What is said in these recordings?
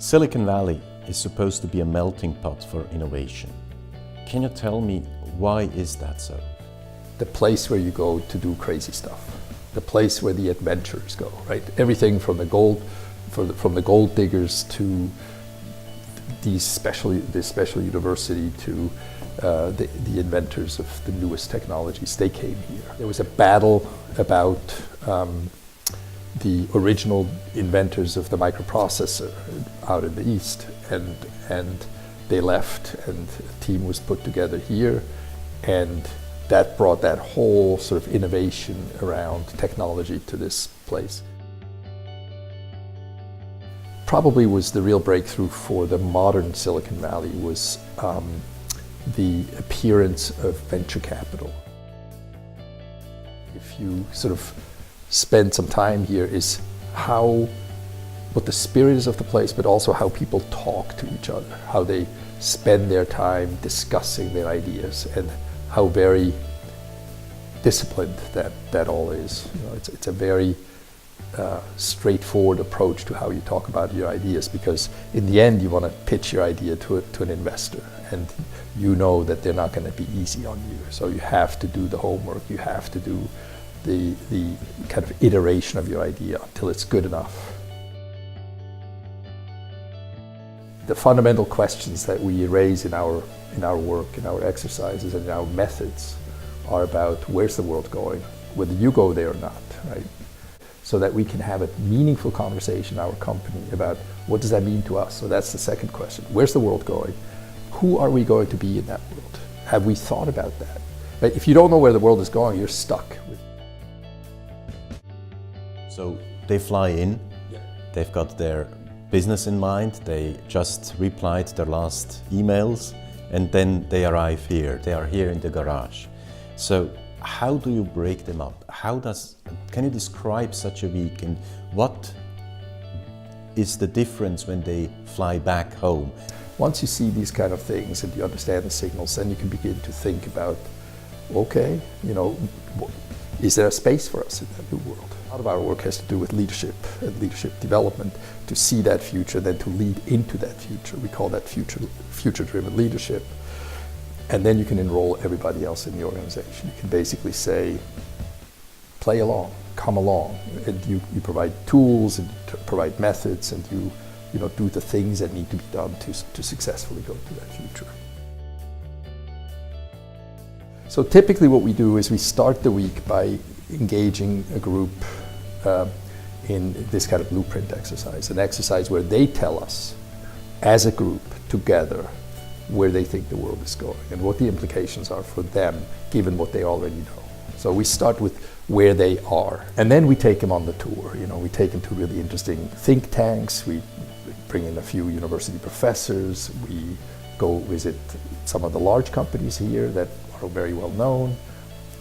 Silicon Valley is supposed to be a melting pot for innovation. Can you tell me why is that so? The place where you go to do crazy stuff, the place where the adventurers go, right? Everything from the gold diggers to this special university to the inventors of the newest technologies, they came here. There was a battle about the original inventors of the microprocessor out in the East, and they left, and a team was put together here, and that brought that whole sort of innovation around technology to this place. Probably was the real breakthrough for the modern Silicon Valley was the appearance of venture capital. If you sort of spend some time here, is what the spirit is of the place, but also how people talk to each other, how they spend their time discussing their ideas, and how very disciplined that all is. You know, it's a very straightforward approach to how you talk about your ideas, because in the end you want to pitch your idea to an investor, and you know that they're not going to be easy on you. So you have to do the homework, you have to do the kind of iteration of your idea until it's good enough. The fundamental questions that we raise in our work, in our exercises, and in our methods are about where's the world going, whether you go there or not, right? So that we can have a meaningful conversation in our company about what does that mean to us. So that's the second question. Where's the world going? Who are we going to be in that world? Have we thought about that? But if you don't know where the world is going, you're stuck. So they fly in, they've got their business in mind, they just replied their last emails, and then they arrive here. They are here in the garage. So how do you break them up? Can you describe such a week, and what is the difference when they fly back home? Once you see these kind of things and you understand the signals, then you can begin to think about, okay, you know, is there a space for us in that new world? A lot of our work has to do with leadership and leadership development, to see that future, then to lead into that future. We call that future-driven leadership. And then you can enroll everybody else in the organization. You can basically say, play along, come along, and you provide tools and provide methods, and you do the things that need to be done to successfully go to that future. So typically what we do is we start the week by engaging a group in this kind of blueprint exercise, an exercise where they tell us as a group together where they think the world is going and what the implications are for them given what they already know. So we start with where they are, and then we take them on the tour. You know, we take them to really interesting think tanks, we bring in a few university professors, we go visit some of the large companies here that are very well known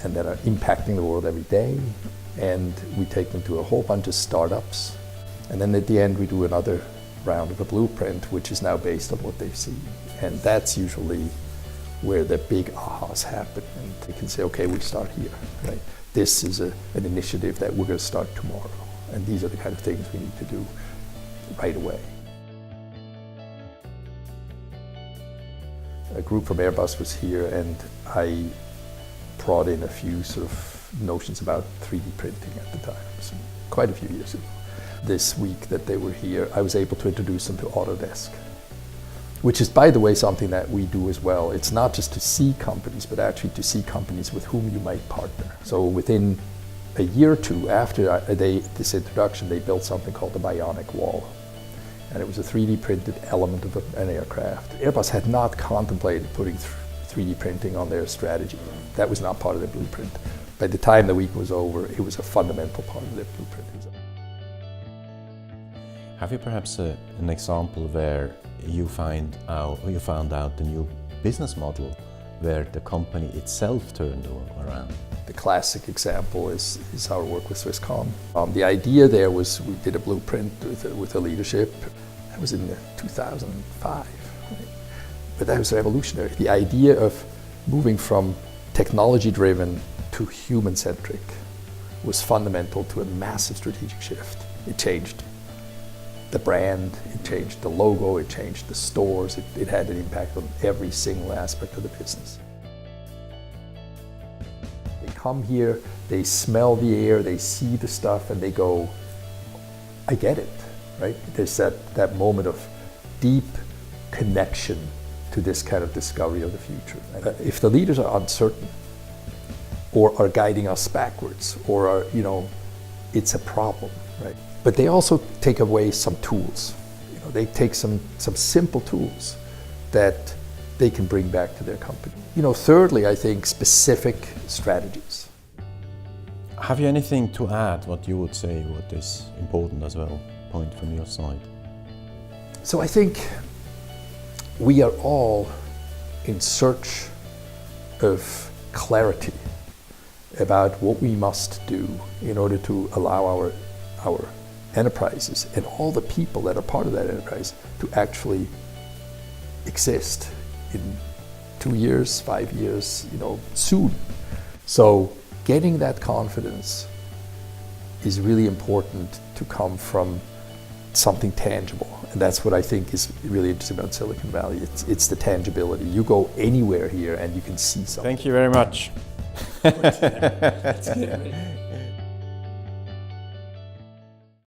and that are impacting the world every day, and we take them to a whole bunch of startups, and then at the end we do another round of a blueprint which is now based on what they've seen, and that's usually where the big ahas happen, and they can say, okay, we start here, right? This is an initiative that we're going to start tomorrow, and these are the kind of things we need to do right away. A group from Airbus was here, and I brought in a few sort of notions about 3D printing at the time, so quite a few years ago. This week that they were here, I was able to introduce them to Autodesk, which is, by the way, something that we do as well. It's not just to see companies, but actually to see companies with whom you might partner. So within a year or two after this introduction, they built something called the Bionic Wall. And it was a 3D printed element of an aircraft. Airbus had not contemplated putting 3D printing on their strategy. That was not part of their blueprint. By the time the week was over, it was a fundamental part of their blueprint. Have you perhaps an example where you found out the new business model where the company itself turned around? The classic example is our work with Swisscom. The idea there was we did a blueprint with the leadership. That was in 2005, right? But that was revolutionary. The idea of moving from technology-driven to human-centric was fundamental to a massive strategic shift. It changed the brand, it changed the logo, it changed the stores, it had an impact on every single aspect of the business. They come here, they smell the air, they see the stuff, and they go, I get it, right? There's that moment of deep connection to this kind of discovery of the future. If the leaders are uncertain, or are guiding us backwards, or are, it's a problem, right? But they also take away some tools. They take some simple tools that they can bring back to their company. Thirdly, I think specific strategies. Have you anything to add what you would say what is important as well, point from your side? So I think we are all in search of clarity about what we must do in order to allow our enterprises and all the people that are part of that enterprise to actually exist in 2 years, 5 years, soon. So getting that confidence is really important to come from something tangible. And that's what I think is really interesting about Silicon Valley. It's the tangibility. You go anywhere here and you can see something. Thank you very much. That's good.